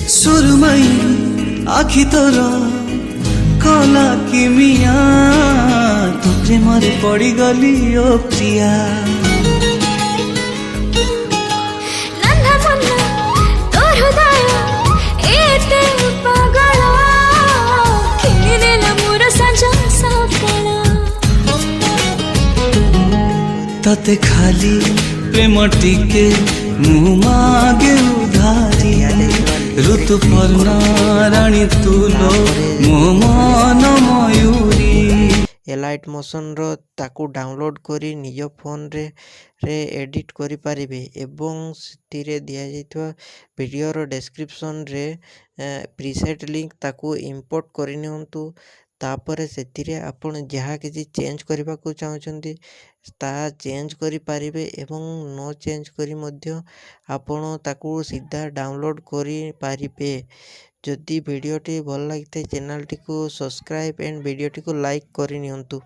सुरमई आखि तोर कला किमिया तो प्रेम पड़ी गली ओ प्रिया तते खाली प्रेम टिके मु मागे उधारी ऋतुपर्णा रानी तुलो मो मन मयूरी एलाइट मोशन रो ताकू डाउनलोड करी निज फोन रे एडिट करि पारिबे एवं सेतिरे दिया जाइतवा वीडियो रो डिस्क्रिप्शन रे प्रीसेट लिंक ताकू इंपोर्ट करि नियंतु तापर सेतिरे आपण जहा किछि चेंज करबा को चाहउछंती ता चेंज करि पारिबे एवं नो चेंज करी मध्य आपण ताकू सीधा डाउनलोड करि पारिबे। जदि वीडियोटी भल लगिते चैनल टी को सब्सक्राइब एंड वीडियोटी को लाइक करि नियंतु।